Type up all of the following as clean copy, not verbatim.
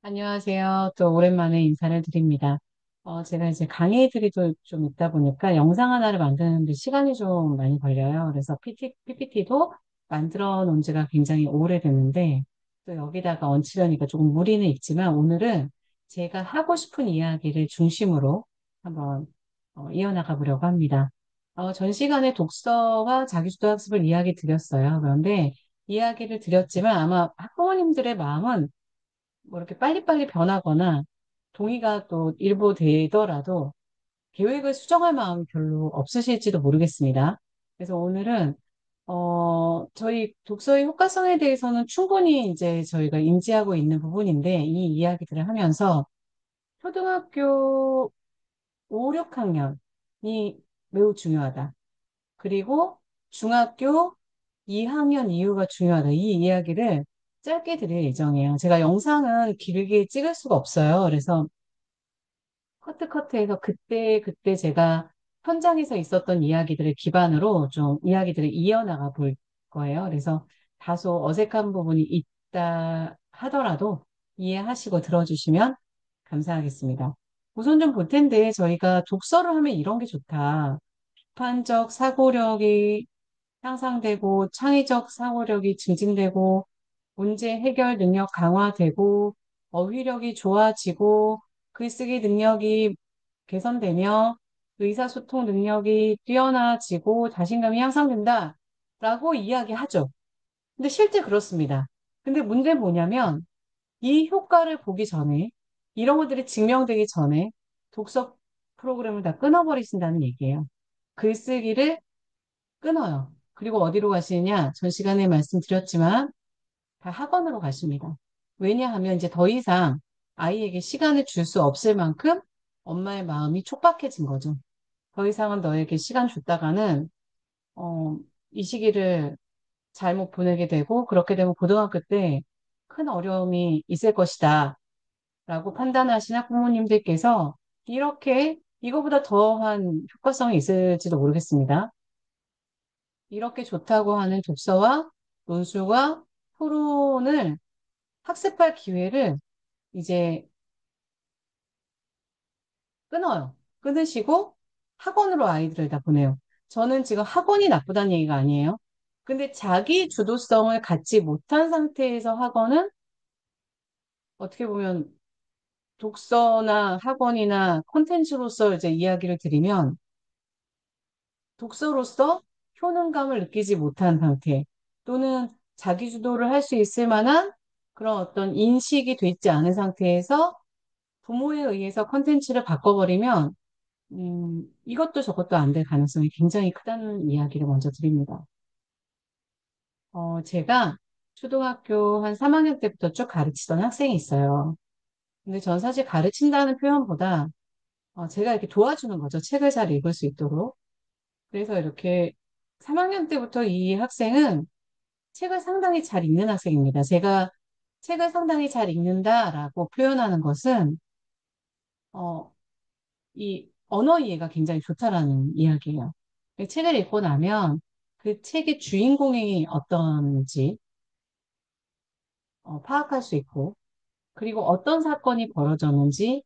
안녕하세요. 또 오랜만에 인사를 드립니다. 제가 이제 강의들이 좀 있다 보니까 영상 하나를 만드는데 시간이 좀 많이 걸려요. 그래서 PPT도 만들어 놓은 지가 굉장히 오래됐는데 또 여기다가 얹히려니까 조금 무리는 있지만 오늘은 제가 하고 싶은 이야기를 중심으로 한번 이어나가 보려고 합니다. 전 시간에 독서와 자기주도 학습을 이야기 드렸어요. 그런데 이야기를 드렸지만 아마 학부모님들의 마음은 뭐 이렇게 빨리빨리 변하거나 동의가 또 일부 되더라도 계획을 수정할 마음이 별로 없으실지도 모르겠습니다. 그래서 오늘은 저희 독서의 효과성에 대해서는 충분히 이제 저희가 인지하고 있는 부분인데 이 이야기들을 하면서 초등학교 5, 6학년이 매우 중요하다. 그리고 중학교 2학년 이후가 중요하다. 이 이야기를 짧게 드릴 예정이에요. 제가 영상은 길게 찍을 수가 없어요. 그래서 커트해서 그때 제가 현장에서 있었던 이야기들을 기반으로 좀 이야기들을 이어나가 볼 거예요. 그래서 다소 어색한 부분이 있다 하더라도 이해하시고 들어주시면 감사하겠습니다. 우선 좀 볼 텐데 저희가 독서를 하면 이런 게 좋다. 비판적 사고력이 향상되고 창의적 사고력이 증진되고 문제 해결 능력 강화되고 어휘력이 좋아지고 글쓰기 능력이 개선되며 의사소통 능력이 뛰어나지고 자신감이 향상된다라고 이야기하죠. 근데 실제 그렇습니다. 근데 문제는 뭐냐면 이 효과를 보기 전에 이런 것들이 증명되기 전에 독서 프로그램을 다 끊어버리신다는 얘기예요. 글쓰기를 끊어요. 그리고 어디로 가시느냐? 전 시간에 말씀드렸지만 다 학원으로 가십니다. 왜냐하면 이제 더 이상 아이에게 시간을 줄 수 없을 만큼 엄마의 마음이 촉박해진 거죠. 더 이상은 너에게 시간 줬다가는 어, 이 시기를 잘못 보내게 되고 그렇게 되면 고등학교 때 큰 어려움이 있을 것이다 라고 판단하신 학부모님들께서 이렇게 이거보다 더한 효과성이 있을지도 모르겠습니다. 이렇게 좋다고 하는 독서와 논술과 토론을 학습할 기회를 이제 끊어요. 끊으시고 학원으로 아이들을 다 보내요. 저는 지금 학원이 나쁘다는 얘기가 아니에요. 근데 자기 주도성을 갖지 못한 상태에서 학원은 어떻게 보면 독서나 학원이나 콘텐츠로서 이제 이야기를 드리면 독서로서 효능감을 느끼지 못한 상태 또는 자기 주도를 할 수 있을 만한 그런 어떤 인식이 되지 않은 상태에서 부모에 의해서 컨텐츠를 바꿔버리면 이것도 저것도 안 될 가능성이 굉장히 크다는 이야기를 먼저 드립니다. 제가 초등학교 한 3학년 때부터 쭉 가르치던 학생이 있어요. 근데 전 사실 가르친다는 표현보다 제가 이렇게 도와주는 거죠. 책을 잘 읽을 수 있도록. 그래서 이렇게 3학년 때부터 이 학생은 책을 상당히 잘 읽는 학생입니다. 제가 책을 상당히 잘 읽는다라고 표현하는 것은, 어, 이 언어 이해가 굉장히 좋다라는 이야기예요. 책을 읽고 나면 그 책의 주인공이 어떤지 파악할 수 있고, 그리고 어떤 사건이 벌어졌는지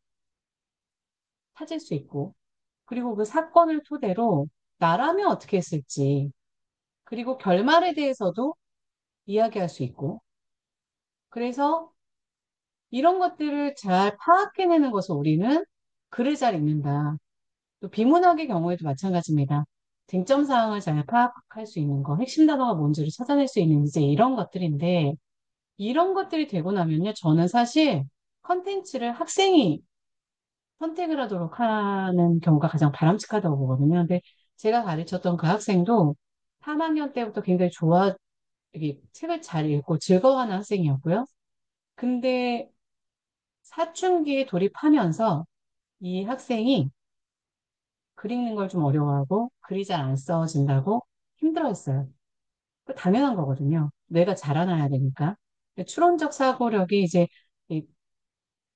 찾을 수 있고, 그리고 그 사건을 토대로 나라면 어떻게 했을지, 그리고 결말에 대해서도 이야기할 수 있고, 그래서 이런 것들을 잘 파악해내는 것을 우리는 글을 잘 읽는다. 또 비문학의 경우에도 마찬가지입니다. 쟁점 사항을 잘 파악할 수 있는 거, 핵심 단어가 뭔지를 찾아낼 수 있는 이제 이런 것들인데, 이런 것들이 되고 나면요, 저는 사실 컨텐츠를 학생이 선택을 하도록 하는 경우가 가장 바람직하다고 보거든요. 근데 제가 가르쳤던 그 학생도 3학년 때부터 굉장히 이게 책을 잘 읽고 즐거워하는 학생이었고요. 근데 사춘기에 돌입하면서 이 학생이 글 읽는 걸 좀 어려워하고 글이 잘 안 써진다고 힘들어했어요. 그 당연한 거거든요. 뇌가 자라나야 되니까. 추론적 사고력이 이제 이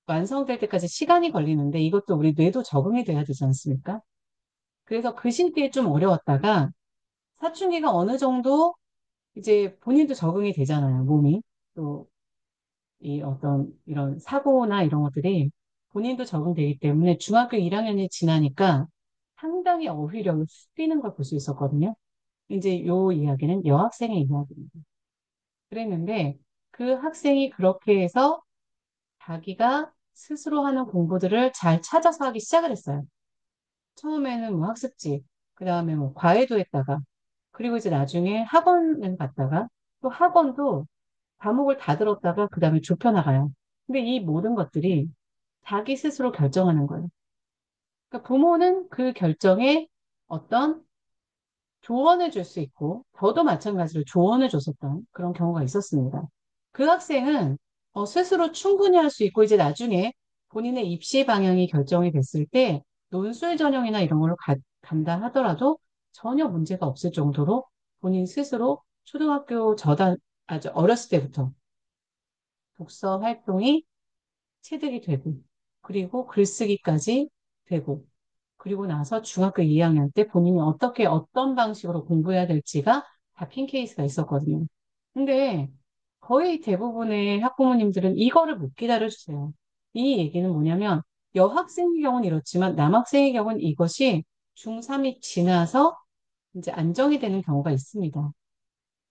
완성될 때까지 시간이 걸리는데 이것도 우리 뇌도 적응이 돼야 되지 않습니까? 그래서 그 시기에 좀 어려웠다가 사춘기가 어느 정도 이제 본인도 적응이 되잖아요, 몸이. 또 이 어떤 이런 사고나 이런 것들이 본인도 적응되기 때문에 중학교 1학년이 지나니까 상당히 어휘력이 뛰는 걸 볼 수 있었거든요. 이제 요 이야기는 여학생의 이야기입니다. 그랬는데 그 학생이 그렇게 해서 자기가 스스로 하는 공부들을 잘 찾아서 하기 시작을 했어요. 처음에는 뭐 학습지, 그 다음에 뭐 과외도 했다가, 그리고 이제 나중에 학원을 갔다가, 또 학원도 과목을 다 들었다가, 그 다음에 좁혀나가요. 근데 이 모든 것들이 자기 스스로 결정하는 거예요. 그러니까 부모는 그 결정에 어떤 조언을 줄 수 있고, 저도 마찬가지로 조언을 줬었던 그런 경우가 있었습니다. 그 학생은 스스로 충분히 할 수 있고, 이제 나중에 본인의 입시 방향이 결정이 됐을 때, 논술 전형이나 이런 걸로 간다 하더라도 전혀 문제가 없을 정도로 본인 스스로 초등학교 아주 어렸을 때부터 독서 활동이 체득이 되고, 그리고 글쓰기까지 되고, 그리고 나서 중학교 2학년 때 본인이 어떻게 어떤 방식으로 공부해야 될지가 잡힌 케이스가 있었거든요. 근데 거의 대부분의 학부모님들은 이거를 못 기다려주세요. 이 얘기는 뭐냐면 여학생의 경우는 이렇지만 남학생의 경우는 이것이 중3이 지나서 이제 안정이 되는 경우가 있습니다.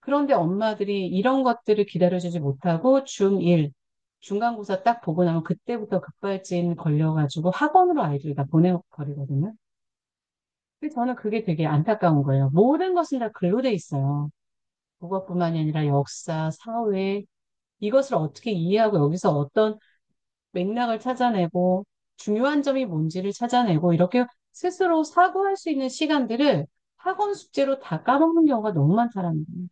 그런데 엄마들이 이런 것들을 기다려주지 못하고 중1, 중간고사 딱 보고 나면 그때부터 급발진 걸려가지고 학원으로 아이들을 다 보내버리거든요. 근데 저는 그게 되게 안타까운 거예요. 모든 것은 다 글로 돼 있어요. 국어뿐만이 아니라 역사, 사회, 이것을 어떻게 이해하고 여기서 어떤 맥락을 찾아내고 중요한 점이 뭔지를 찾아내고 이렇게 스스로 사고할 수 있는 시간들을 학원 숙제로 다 까먹는 경우가 너무 많다라는 거예요.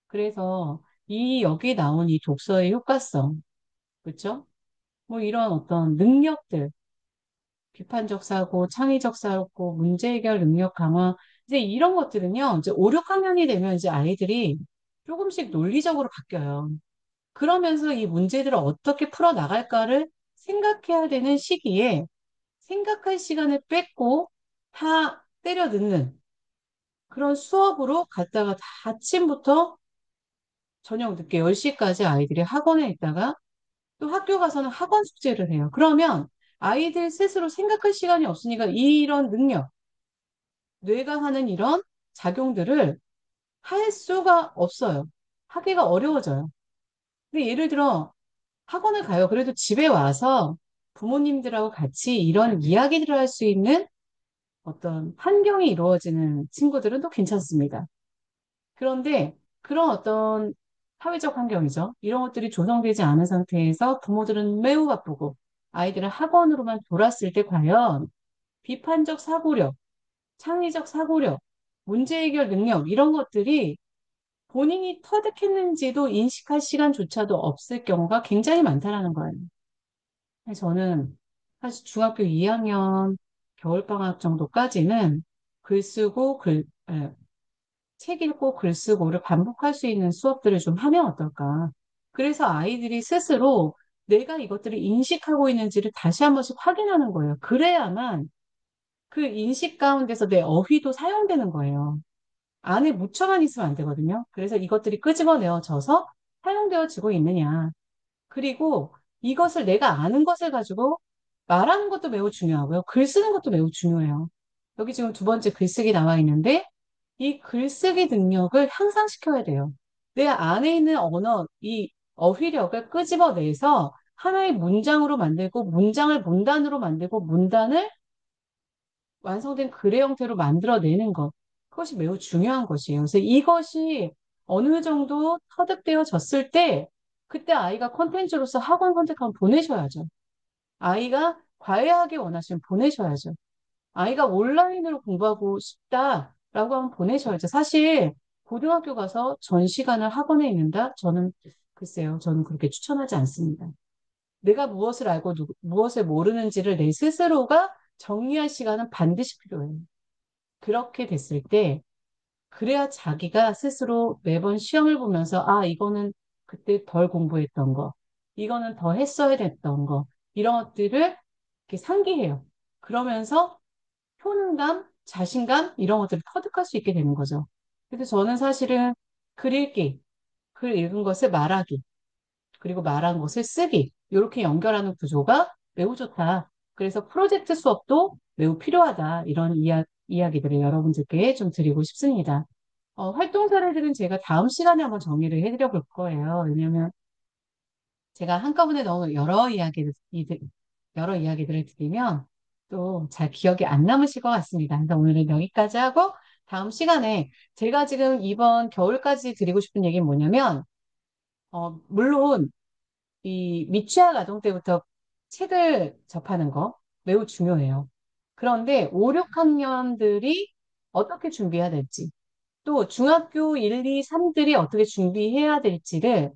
그래서 여기 나온 이 독서의 효과성, 그렇죠? 뭐 이런 어떤 능력들, 비판적 사고, 창의적 사고, 문제 해결 능력 강화, 이제 이런 것들은요, 이제 5, 6학년이 되면 이제 아이들이 조금씩 논리적으로 바뀌어요. 그러면서 이 문제들을 어떻게 풀어 나갈까를 생각해야 되는 시기에 생각할 시간을 뺏고 다 때려 넣는 그런 수업으로 갔다가 다 아침부터 저녁 늦게 10시까지 아이들이 학원에 있다가 또 학교 가서는 학원 숙제를 해요. 그러면 아이들 스스로 생각할 시간이 없으니까 이런 능력, 뇌가 하는 이런 작용들을 할 수가 없어요. 하기가 어려워져요. 근데 예를 들어 학원을 가요. 그래도 집에 와서 부모님들하고 같이 이런 이야기들을 할 수 있는 어떤 환경이 이루어지는 친구들은 또 괜찮습니다. 그런데 그런 어떤 사회적 환경이죠. 이런 것들이 조성되지 않은 상태에서 부모들은 매우 바쁘고 아이들을 학원으로만 돌았을 때 과연 비판적 사고력, 창의적 사고력, 문제 해결 능력 이런 것들이 본인이 터득했는지도 인식할 시간조차도 없을 경우가 굉장히 많다라는 거예요. 그래서 저는 사실 중학교 2학년 겨울방학 정도까지는 글 쓰고 책 읽고 글 쓰고를 반복할 수 있는 수업들을 좀 하면 어떨까. 그래서 아이들이 스스로 내가 이것들을 인식하고 있는지를 다시 한 번씩 확인하는 거예요. 그래야만 그 인식 가운데서 내 어휘도 사용되는 거예요. 안에 묻혀만 있으면 안 되거든요. 그래서 이것들이 끄집어내어져서 사용되어지고 있느냐. 그리고 이것을 내가 아는 것을 가지고 말하는 것도 매우 중요하고요. 글 쓰는 것도 매우 중요해요. 여기 지금 두 번째 글쓰기 나와 있는데 이 글쓰기 능력을 향상시켜야 돼요. 내 안에 있는 언어, 이 어휘력을 끄집어내서 하나의 문장으로 만들고 문장을 문단으로 만들고 문단을 완성된 글의 형태로 만들어내는 것. 그것이 매우 중요한 것이에요. 그래서 이것이 어느 정도 터득되어졌을 때 그때 아이가 콘텐츠로서 학원 선택하면 보내셔야죠. 아이가 과외하기 원하시면 보내셔야죠. 아이가 온라인으로 공부하고 싶다라고 하면 보내셔야죠. 사실 고등학교 가서 전 시간을 학원에 있는다? 저는 글쎄요. 저는 그렇게 추천하지 않습니다. 내가 무엇을 알고 무엇을 모르는지를 내 스스로가 정리할 시간은 반드시 필요해요. 그렇게 됐을 때 그래야 자기가 스스로 매번 시험을 보면서 아, 이거는 그때 덜 공부했던 거, 이거는 더 했어야 됐던 거, 이런 것들을 이렇게 상기해요. 그러면서 효능감, 자신감, 이런 것들을 터득할 수 있게 되는 거죠. 그래서 저는 사실은 글 읽기, 글 읽은 것을 말하기, 그리고 말한 것을 쓰기. 이렇게 연결하는 구조가 매우 좋다. 그래서 프로젝트 수업도 매우 필요하다. 이런 이야기들을 여러분들께 좀 드리고 싶습니다. 활동 사례들은 제가 다음 시간에 한번 정리를 해드려 볼 거예요. 왜냐면 제가 한꺼번에 너무 여러 이야기들을 드리면 또 잘 기억이 안 남으실 것 같습니다. 그래서 오늘은 여기까지 하고 다음 시간에 제가 지금 이번 겨울까지 드리고 싶은 얘기는 뭐냐면, 물론 이 미취학 아동 때부터 책을 접하는 거 매우 중요해요. 그런데 5, 6학년들이 어떻게 준비해야 될지, 또 중학교 1, 2, 3들이 어떻게 준비해야 될지를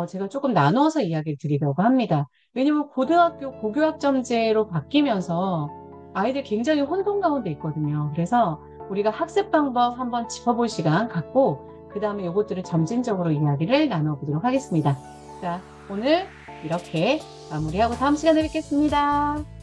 제가 조금 나눠서 이야기를 드리려고 합니다. 왜냐면 고등학교 고교학점제로 바뀌면서 아이들 굉장히 혼돈 가운데 있거든요. 그래서 우리가 학습 방법 한번 짚어볼 시간 갖고 그 다음에 이것들을 점진적으로 이야기를 나눠보도록 하겠습니다. 자, 오늘 이렇게 마무리하고 다음 시간에 뵙겠습니다.